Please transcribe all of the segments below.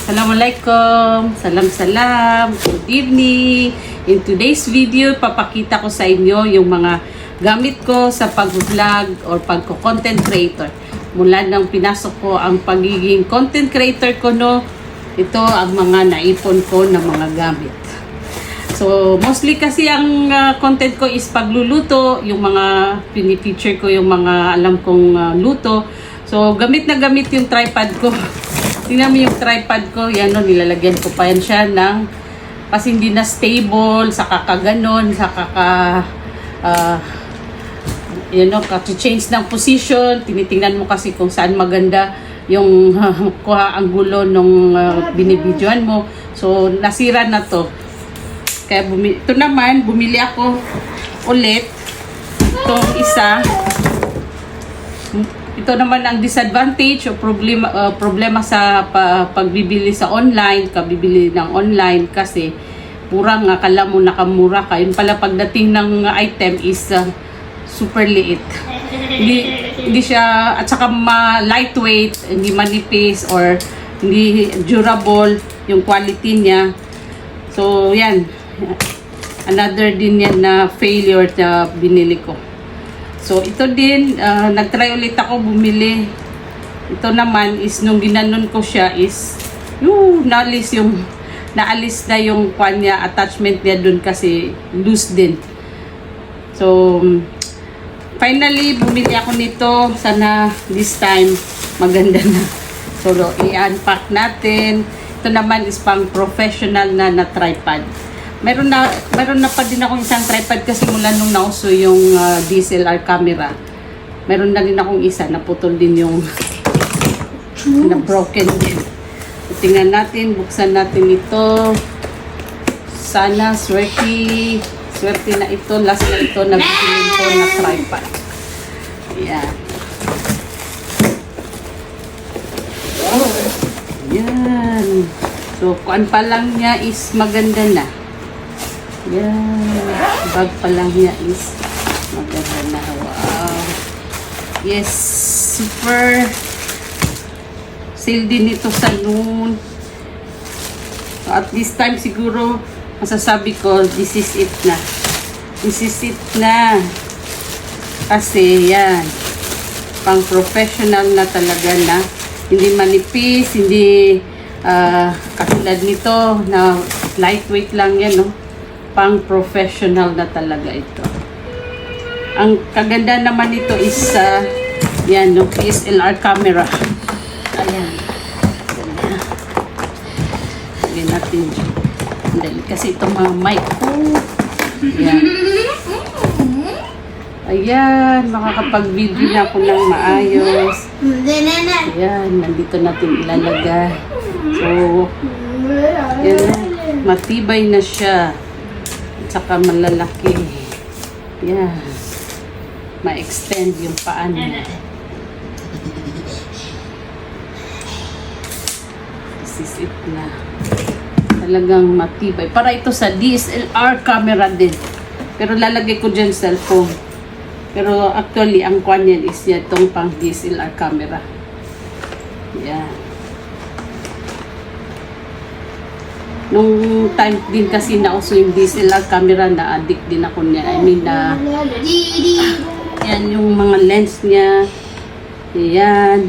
Assalamualaikum, salam. Good evening. In today's video, papakita ko sa inyo yung mga gamit ko sa pag-vlog or pagko-content creator. Mula nang pinasok ko ang pagiging content creator ko, no, ito ang mga naipon ko na mga gamit. So, mostly kasi ang content ko is pagluluto, yung mga pinifeature ko yung mga alam kong luto. So, gamit na gamit yung tripod ko. Tingnan mo yung tripod ko, yan o, nilalagyan ko pa yan siya ng, kasi hindi na stable, sa kakaganon, sa kasi-change ng position, tinitingnan mo kasi kung saan maganda yung kuha ang gulo nung binibidyoan mo. So, nasira na to. Kaya ito naman, bumili ako ulit, itong isa. Ito naman ang disadvantage o problema sa pagbibili sa online, kabibili ng online kasi purang akala mo nakamura ka. Yun pala pagdating ng item is super liit. Hindi siya, at saka lightweight, hindi manipis or hindi durable yung quality niya. So yan, another din yan na failure na binili ko. So, ito din, nag-try ulit ako bumili. Ito naman is, nung ginanon ko siya is, naalis na yung kanya, attachment niya dun kasi loose din. So, finally, bumili ako nito. Sana this time, maganda na. So, i-unpack natin. Ito naman is pang professional na tripod. Meron na pa din akong isang tripod kasi mula nung nauso yung DSLR camera. Meron na rin akong isa, naputol din yung na broken din. Tingnan natin, buksan natin ito. Sana swerte na ito, last na ito, nabili ko na tripod. Ayan. Ayan. So, kuan pa lang niya is maganda na. Yan. Bag pa lang niya is maganda na. Wow. Yes. Super. Sale din ito sa noon. So, at this time siguro masasabi ko this is it na. This is it na. Kasi yan. Pang professional na talaga na. Hindi manipis. Hindi katulad nito na lightweight lang yan, no? Pang professional na talaga ito. Ang kaganda naman ito is yan, no, DSLR camera. Ayan. Lagyan natin dyan. Kasi itong mga mic ko. Ayan. Ayan, makakapag-video na ako ng maayos. Ayan, nandito natin ilalagay. So, yan, matibay na siya. Saka malalaki. Yan. Ma-extend yung paan niya. This is it na. Talagang matibay. Para ito sa DSLR camera din. Pero lalagay ko dyan cellphone. Pero actually, ang kwan yan is itong pang DSLR camera. Yan. Nung time din kasi nauso yung DSLR camera, na-addict din ako niya. I mean, yan yung mga lens niya. Yan.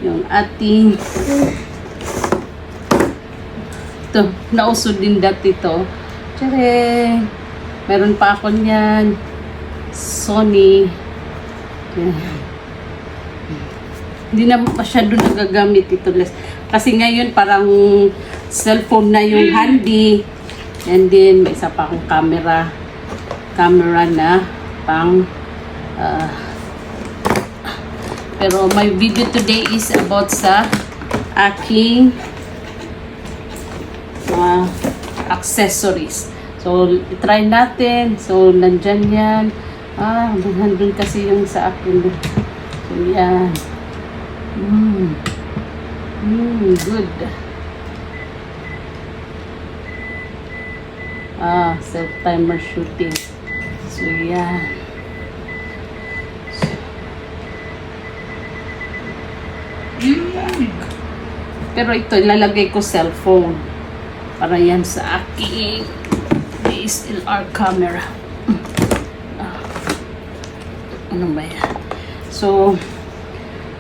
Yung ating ito, nauso din dati ito. Tsare! Meron pa ako niyan. Sony. Yan. Hindi na masyado nagagamit ito. Kasi ngayon parang cellphone na yung handy. And then may isa pa akong camera na pang pero my video today is about sa aking accessories. So try natin. So nandyan yan. Nandun kasi yung sa akin. So yan. Good. Self-timer shooting. So, yan. Pero ito, ilalagay ko cellphone. Para yan sa aking DSLR camera. Ano ba yan? So,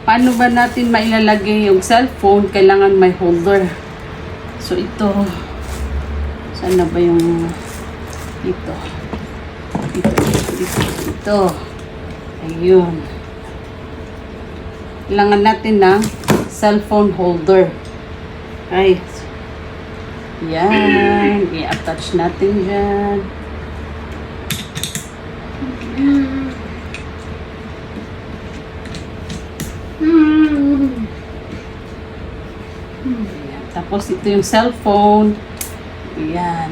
paano ba natin mailalagay yung cellphone? Kailangan may holder. So, ito. Saan na ba yung ito? Ito. Ayun. Kailangan natin ng cellphone holder. Ay. Yan. I-attach natin dyan. Ayan. Tapos ito yung cellphone. Ayan.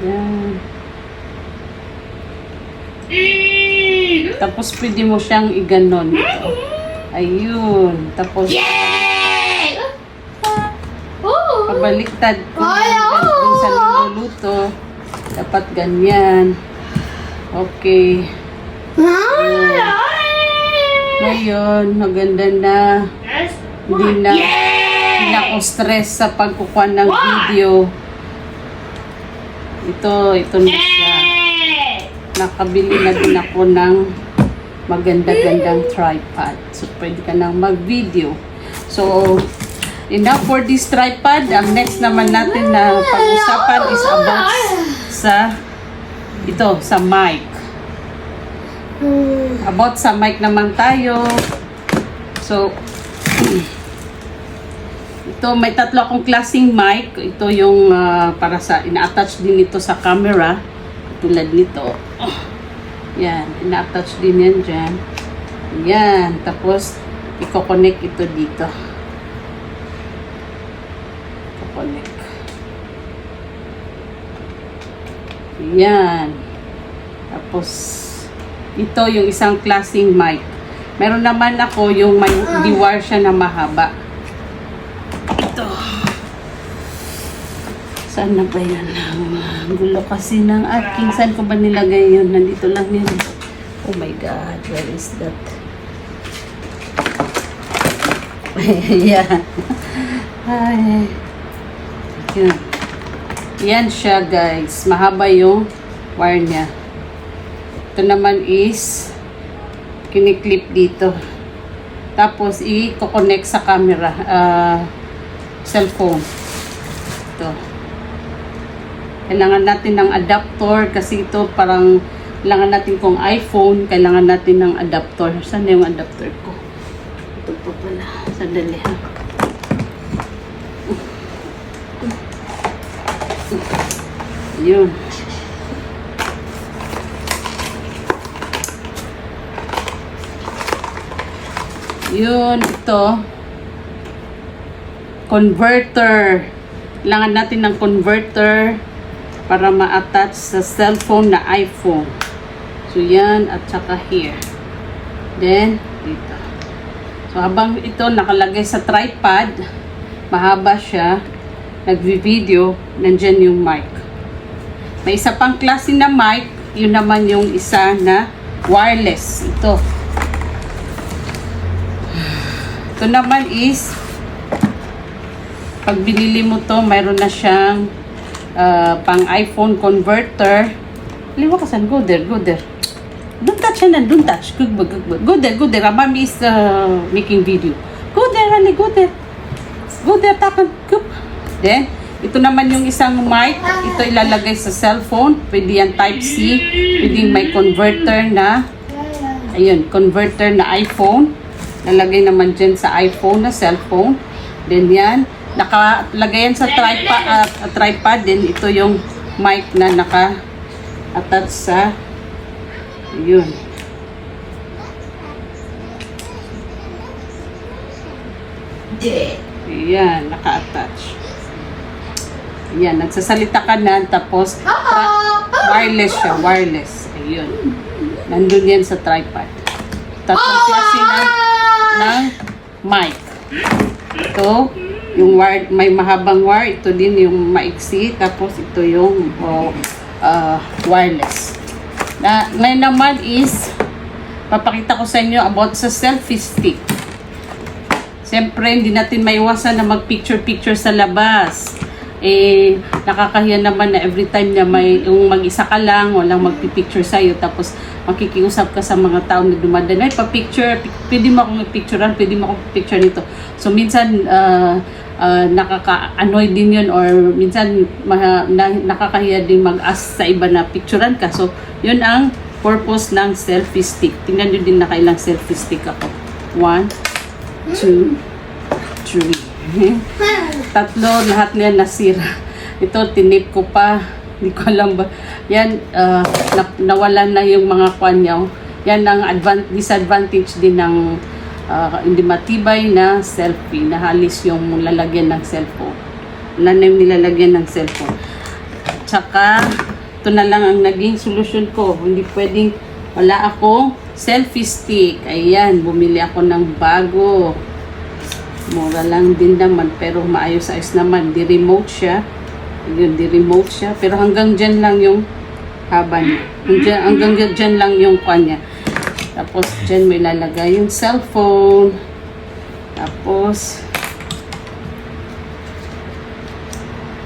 Ayan. Tapos pwede mo siyang iganon. Ayun. Tapos pabaliktad kung sa niluluto. Dapat ganyan. Okay. Ngayon, maganda na. Hindi na ako stress sa pagkukuha ng video. Ito na siya. Nakabili na din ako ng maganda-gandang tripod. So, pwede ka nang mag-video. So, enough for this tripod. Ang next naman natin na pag-usapan is about sa mic. About sa mic naman tayo. So, ito, may tatlo akong klaseng mic. Ito yung para sa, ina-attach din ito sa camera. Tulad nito. Yan, ina-attach din yan dyan. Yan, tapos, i-connect ito dito. I-connect. Yan. Tapos, ito yung isang klaseng mic. Meron naman ako yung may diwar siya na mahaba. Ito. Saan na ba yan? Ang gulo kasi ng aking. Saan ko ba nilagay yun? Nandito lang yun. Oh my God. Where is that? Yan. Ay. Yan. Yan siya, guys. Mahaba yung wire niya. Ito naman is kiniklip dito. Tapos, i-connect sa camera. Cellphone. Ito. Kailangan natin ng adapter kasi ito parang kailangan natin kung iPhone, kailangan natin ng adapter. Saan na yung adapter ko? Ito pa pala. Sandali ha. Yun. Yun, ito. Converter. Kailangan natin ng converter para ma-attach sa cellphone na iPhone. So, yan. At saka here. Then, dito. So, habang ito nakalagay sa tripod, mahaba siya, nagvi-video, nandyan yung mic. May isa pang klase na mic, yun naman yung isa na wireless. Ito. Ito naman is, pag binili mo to, mayroon na siyang pang iPhone converter. Liwa ka saan? Go there, go there. Don't touch yan, don't touch. Go there, go there. Mami is making video. Go there, honey, go there. Go there, takan. Then, ito naman yung isang mic. Ito ilalagay sa cellphone. Pwede yan Type-C. Pwede may converter na, ayun, converter na iPhone. Lalagay naman dyan sa iPhone na cellphone. Then yan, nakalagay yan sa tripod. Then ito yung mic na naka-attach sa, yun. Yan, naka-attach. Yan, nagsasalita ka na, tapos wireless siya, wireless. Ayun. Nandun yan sa tripod. Tatlong klase ng mic. Ito, yung wire, may mahabang wire. Ito din yung maiksi. Tapos ito yung wireless. Ngayon naman is, papakita ko sa inyo about sa selfie stick. Siyempre, hindi natin maiwasan na mag-picture-picture sa labas. Nakakahiya naman na every time na may yung mag-isa ka lang, walang magpipicture sa'yo, tapos makikiusap ka sa mga tao na dumadaan, ay pa-picture, pwede mo akong picturean, pwede mo akong picture nito. So, minsan, nakaka-annoy din yun, or minsan, nakakahiya din mag-ask sa iba na picturean ka. So, yun ang purpose ng selfie stick. Tingnan nyo din na kailang selfie stick ako. 1, 2, 3. Tatlo, lahat niyan nasira. Ito, tinip ko pa. Hindi ko alam ba. Yan, nawalan na yung mga kwan niya. Yan ang disadvantage din ng hindi matibay na selfie. Nahalis yung lalagyan ng cellphone. Wala na yung nilalagyan ng cellphone. Tsaka, ito na lang ang naging solusyon ko. Hindi pwedeng, wala akong selfie stick. Ayan, bumili ako ng bago. Mura lang din naman, pero maayos-ayos naman. Di-remote siya. Yun, di-remote siya. Pero hanggang dyan lang yung haba niya. Hanggang dyan lang yung kwan niya. Tapos, dyan may lalagay yung cellphone. Tapos,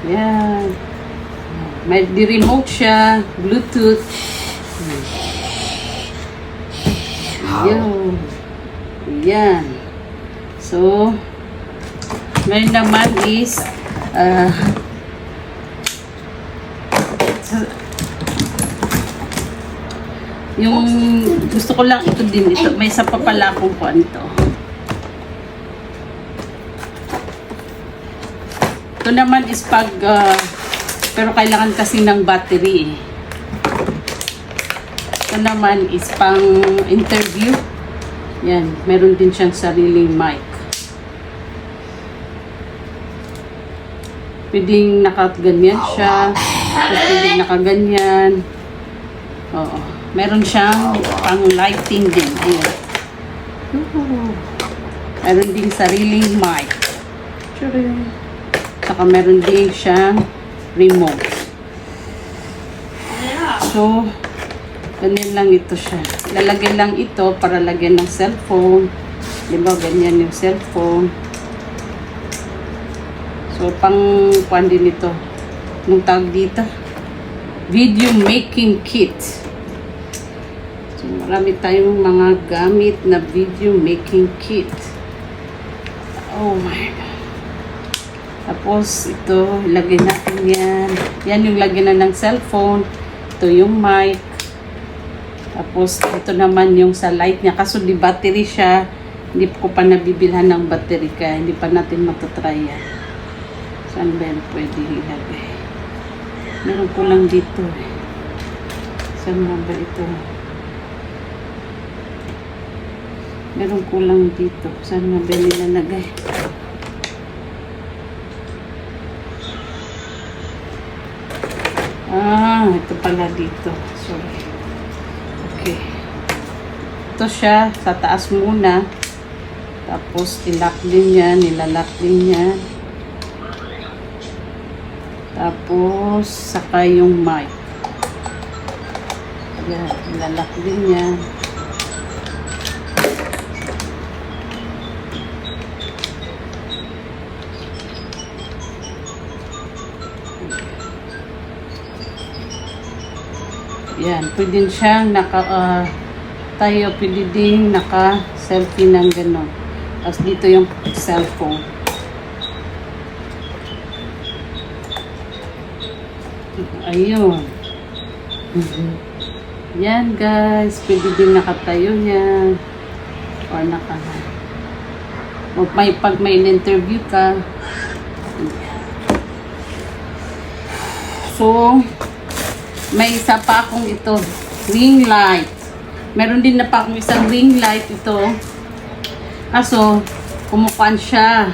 yan. May di-remote siya. Bluetooth. Yun. Yan. So, ngayon naman is yung gusto ko lang ito din ito. May isa pa pala akong kuwan ito. Ito naman is pag pero kailangan kasi ng battery eh. Ito naman is pang interview. Yan, meron din siyang sariling mic. Pwedeng nakaganyan siya. Pwedeng nakaganyan. Oo. Meron siyang pang lighting din. Ayan. Meron din sariling mic. Saka meron din siyang remote. So, ganyan lang ito siya. Lalagyan lang ito para lagyan ng cellphone. Diba, ganyan yung cellphone. So, pang kuwan din ito. Anong tawag dito? Video making kit. So, marami tayong mga gamit na video making kit. Oh my God. Tapos, ito, ilagay natin yan. Yan yung lagyan na ng cellphone. Ito yung mic. Tapos, ito naman yung sa light niya. Kaso di battery siya. Hindi ko pa nabibilhan ng battery kaya hindi pa natin matatry yan. Saan ba yan pwede ilagay? Meron ko lang dito eh. Saan ba ito? Meron ko lang dito. Saan nga ba nilalagay? Ito pala dito. Sorry. Okay. Ito siya. Sa taas muna. Tapos, ilak din yan. Nilalak din yan. Tapos, saka yung mic. Yan. Nilalak din yan. Yan, pwede siyang tayo pwede din naka-selfie ng gano'n. Tapos dito yung cellphone. Ayun. Yan guys, pwede din nakatayo yan. Or pag may interview ka. So, may isa pa akong ito, ring light. Meron din na pa akong isang ring light ito. Kaso, kumukuan siya.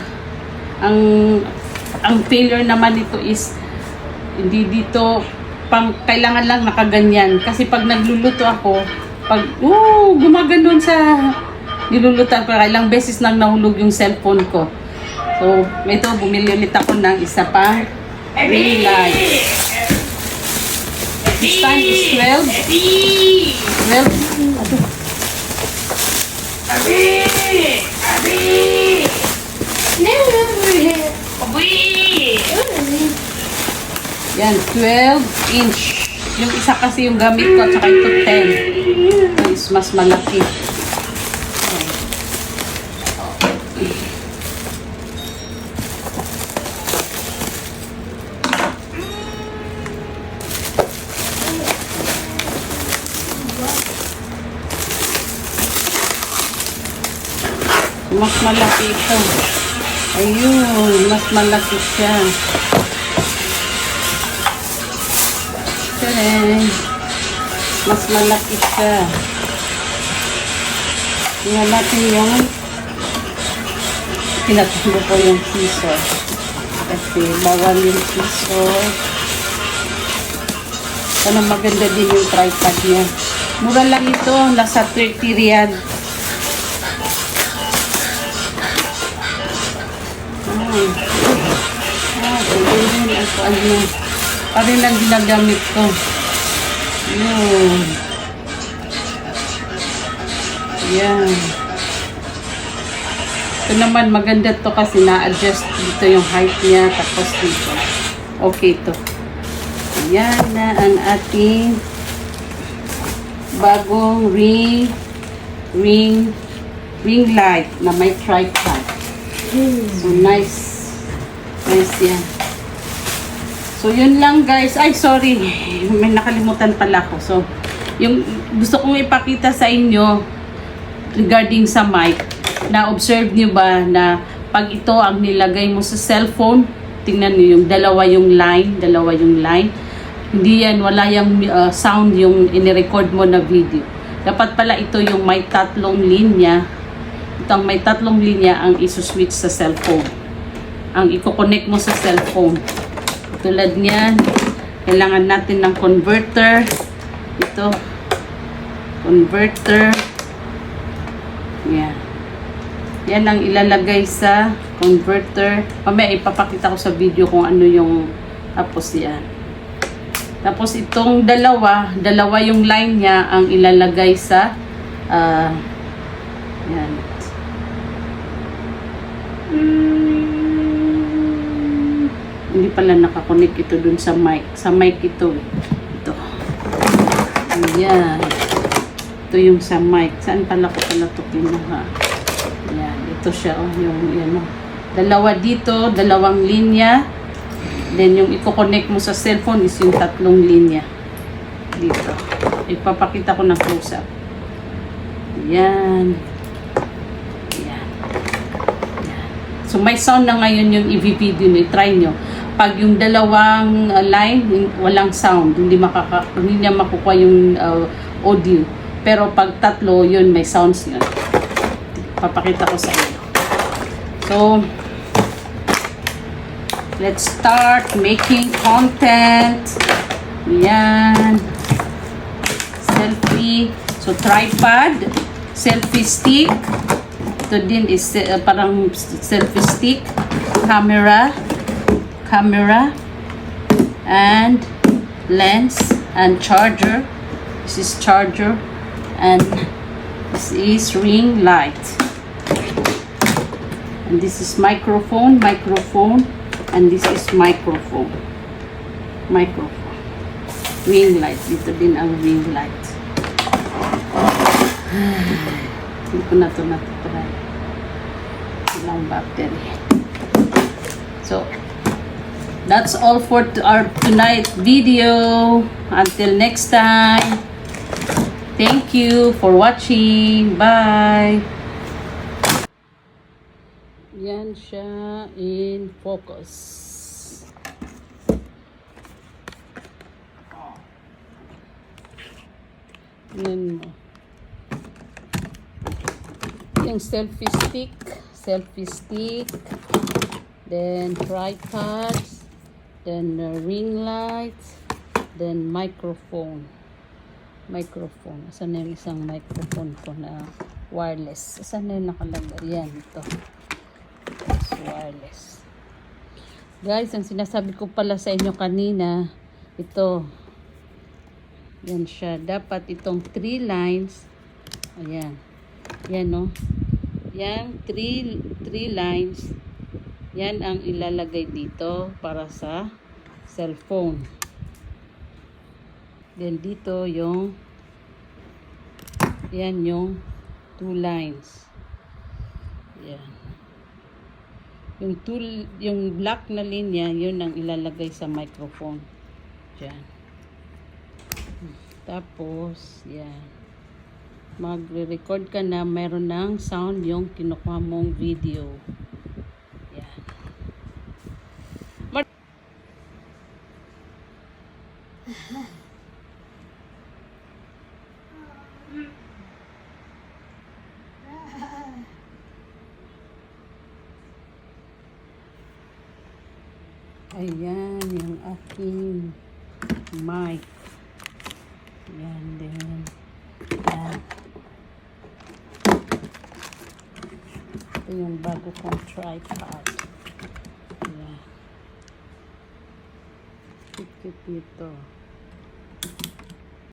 Ang failure naman nito is, hindi dito, kailangan lang nakaganyan. Kasi pag nagluluto ako, gumaganon sa nilulutan ko. Ilang beses nang nahulog yung cellphone ko. So, ito, bumili ulit ako ng isa pa ring light. This time is 12. 12. Aduh. Yan, 12 inch. Yung isa kasi yung gamit ko at saka ito 10. Ito is mas malaki. Mas malaki ito. Ayun, mas malaki siya. Okay. Mas malaki siya. Tingnan natin yung pinatulo ko yung piso. Kasi bawal yung piso. Sana maganda din yung tripod niya. Mura lang ito. Nasa 30 riyal. Pwede rin ako ano. Parin lang ginagamit ko. Yun. Yan. Ito naman maganda to kasi na-adjust dito yung height niya. Tapos dito. Okay to. Yan na ang ating bagong ring light na may tripod. So nice. Nice yan. So yun lang guys. Ay sorry. May nakalimutan pala ko. So yung gusto kong ipakita sa inyo regarding sa mic. Na-observe nyo ba na pag ito ang nilagay mo sa cellphone, tingnan nyo yung dalawa yung line. Hindi yan, wala yung sound yung inirecord mo na video. Dapat pala ito yung may tatlong linya. Itong may tatlong linya ang isuswitch sa cellphone. Ang i-connect mo sa cellphone. Tulad niyan, kailangan natin ng converter. Ito, converter. Yan. Yan ang ilalagay sa converter. Mamaya ipapakita ko sa video kung ano yung tapos yan. Tapos itong dalawa yung line niya ang ilalagay sa yan. Hindi pala nakakonek ito dun sa mic. Sa mic ito. Ito. Ayan. Ito yung sa mic. Saan pala ko pala ito kinuha? Ayan. Ito siya. Oh, yung yan. Oh. Dalawa dito. Dalawang linya. Then yung i-connect mo sa cellphone is yung tatlong linya. Dito. Ipapakita ko ng close-up. Ayan. Ayan. Ayan. So may sound na ngayon yung i-video nyo. I-try nyo. Pag yung dalawang line, walang sound, hindi niya makukuha yung audio. Pero pag tatlo, yun, may sounds yun. Papakita ko sa inyo. So, let's start making content. Yan. Selfie. So, tripod. Selfie stick. Ito din is parang selfie stick. Camera, and lens, and charger. This is charger, and this is ring light, and this is microphone, and this is microphone, ring light. Dito din ang ring light. Hindi ko na ito natutry. Ilang battery. So, that's all for our tonight video. Until next time. Thank you for watching. Bye. Yan siya in focus. Yan mo. Yung selfie stick. Then tripods, then ring lights, then microphone. Asan na yung isang microphone ko na wireless? Asan na yung nakalagay? Yan, ito. It's wireless. Guys, ang sinasabi ko pala sa inyo kanina, ito, Yan siya. Dapat itong 3 lines. Ayan. Yan, no? Yan, 3 lines. Yan ang ilalagay dito para sa cellphone. Then dito yung yan yung 2 lines. Yan. Yung black na linya, yun ang ilalagay sa microphone. Diyan. Tapos, yan. Magre-record ka na, meron ng sound yung kinukuha mong video. Yan. Ayan, yung aking mic. Ayan din. Ayan. Ito yung bago kong tripod. Ayan. Cute nito.